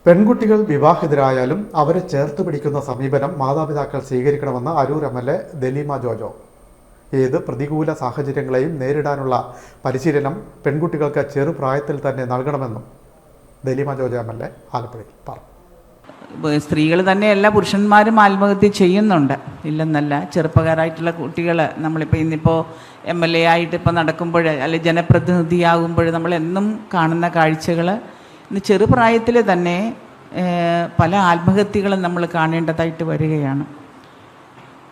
പെൺകുട്ടികൾ വിവാഹിതരായാലും അവരെ ചേർത്ത് പിടിക്കുന്ന സമീപനം മാതാപിതാക്കൾ സ്വീകരിക്കണമെന്ന് അരൂർ MLA ദലീമ ജോജോ. ഏത് പ്രതികൂല സാഹചര്യങ്ങളെയും നേരിടാനുള്ള പരിശീലനം പെൺകുട്ടികൾക്ക് ചെറുപ്രായത്തിൽ തന്നെ നൽകണമെന്നും ദലീമ ജോജോ MLA ആലപ്പുഴയിൽ പറഞ്ഞു. സ്ത്രീകൾ തന്നെയല്ല പുരുഷന്മാരും ആത്മഹത്യ ചെയ്യുന്നുണ്ട്, ഇല്ലെന്നല്ല. ചെറുപ്പക്കാരായിട്ടുള്ള കുട്ടികൾ ഇന്നിപ്പോൾ MLA ആയിട്ട് ഇപ്പോൾ നടക്കുമ്പോൾ അല്ലെങ്കിൽ ജനപ്രതിനിധിയാകുമ്പോൾ നമ്മളെന്നും കാണുന്ന കാഴ്ചകൾ ഇന്ന് ചെറുപ്രായത്തിൽ തന്നെ പല ആത്മഹത്യകളും നമ്മൾ കാണേണ്ടതായിട്ട് വരികയാണ്.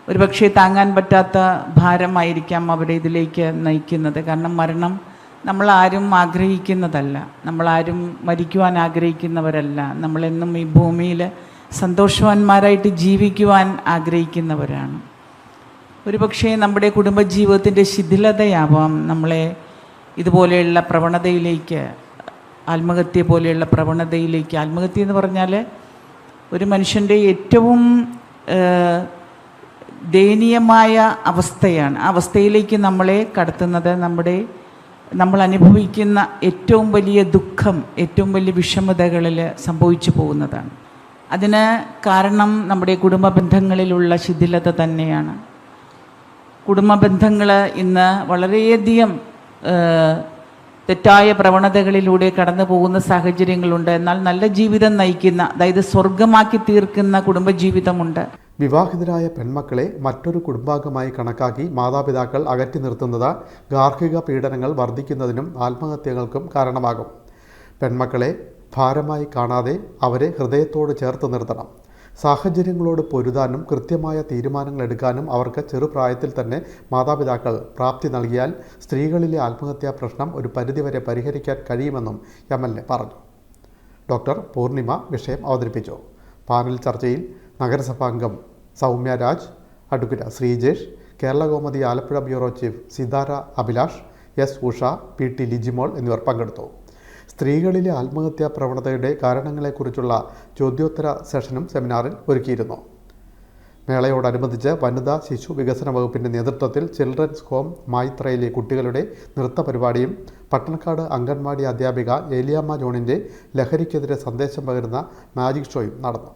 ഒരുപക്ഷെ താങ്ങാൻ പറ്റാത്ത ഭാരമായിരിക്കാം അവരെ ഇതിലേക്ക് നയിക്കുന്നത്. കാരണം മരണം നമ്മളാരും ആഗ്രഹിക്കുന്നതല്ല, നമ്മളാരും മരിക്കുവാൻ ആഗ്രഹിക്കുന്നവരല്ല. നമ്മളെന്നും ഈ ഭൂമിയിൽ സന്തോഷവാന്മാരായിട്ട് ജീവിക്കുവാൻ ആഗ്രഹിക്കുന്നവരാണ്. ഒരുപക്ഷെ നമ്മുടെ കുടുംബജീവിതത്തിൻ്റെ ശിഥിലതയാവാം നമ്മളെ ഇതുപോലെയുള്ള പ്രവണതയിലേക്ക്, ആത്മഹത്യ പോലെയുള്ള പ്രവണതയിലേക്ക്. ആത്മഹത്യ എന്ന് പറഞ്ഞാൽ ഒരു മനുഷ്യൻ്റെ ഏറ്റവും ദയനീയമായ അവസ്ഥയാണ്. ആ അവസ്ഥയിലേക്ക് നമ്മളെ കടത്തുന്നത് നമ്മൾ അനുഭവിക്കുന്ന ഏറ്റവും വലിയ ദുഃഖം, ഏറ്റവും വലിയ വിഷമതകളിൽ സംഭവിച്ചു പോകുന്നതാണ്. അതിന് കാരണം നമ്മുടെ കുടുംബ ബന്ധങ്ങളിലുള്ള ശിഥിലത തന്നെയാണ്. കുടുംബ ബന്ധങ്ങൾ ഇന്ന് വളരെയധികം തെറ്റായ പ്രവണതകളിലൂടെ കടന്നു പോകുന്ന സാഹചര്യങ്ങളുണ്ട്. എന്നാൽ നല്ല ജീവിതം നയിക്കുന്ന, അതായത് സ്വർഗമാക്കി തീർക്കുന്ന കുടുംബജീവിതമുണ്ട്. വിവാഹിതരായ പെൺമക്കളെ മറ്റൊരു കുടുംബാംഗമായി കണക്കാക്കി മാതാപിതാക്കൾ അകറ്റി നിർത്തുന്നത് ഗാർഹിക പീഡനങ്ങൾ വർദ്ധിക്കുന്നതിനും ആത്മഹത്യകൾക്കും കാരണമാകും. പെൺമക്കളെ ഭാരമായി കാണാതെ അവരെ ഹൃദയത്തോട് ചേർത്ത് നിർത്തണം. സാഹചര്യങ്ങളോട് പൊരുതാനും കൃത്യമായ തീരുമാനങ്ങൾ എടുക്കാനും അവർക്ക് ചെറുപ്രായത്തിൽ തന്നെ മാതാപിതാക്കൾ പ്രാപ്തി നൽകിയാൽ സ്ത്രീകളിലെ ആത്മഹത്യാ പ്രശ്നം ഒരു പരിധിവരെ പരിഹരിക്കാൻ കഴിയുമെന്നും MLA പറഞ്ഞു. ഡോക്ടർ പൂർണിമ വിഷയം അവതരിപ്പിച്ചു. പാനൽ ചർച്ചയിൽ നഗരസഭാംഗം Soumya Raj, advocate Sreejesh, Kerala Kaumudi Alappuzha bureau chief Sithara Abhilash, S Usha, PT Lijimol എന്നിവർ പങ്കെടുത്തു. സ്ത്രീകളിലെ ആത്മഹത്യാ പ്രവണതയുടെ കാരണങ്ങളെക്കുറിച്ചുള്ള ചോദ്യോത്തര സെഷനും സെമിനാറിൽ ഒരുക്കിയിരുന്നു. മേളയോടനുബന്ധിച്ച് വനിതാ ശിശു വികസന വകുപ്പിൻ്റെ നേതൃത്വത്തിൽ ചിൽഡ്രൻസ് ഹോം മൈത്രയിലെ കുട്ടികളുടെ നൃത്ത പരിപാടിയും പട്ടണക്കാട് അംഗൻവാടി അധ്യാപിക ഏലിയാമ്മ ജോണിൻ്റെ ലഹരിക്കെതിരെ സന്ദേശം പകരുന്ന മാജിക് ഷോയും നടന്നു.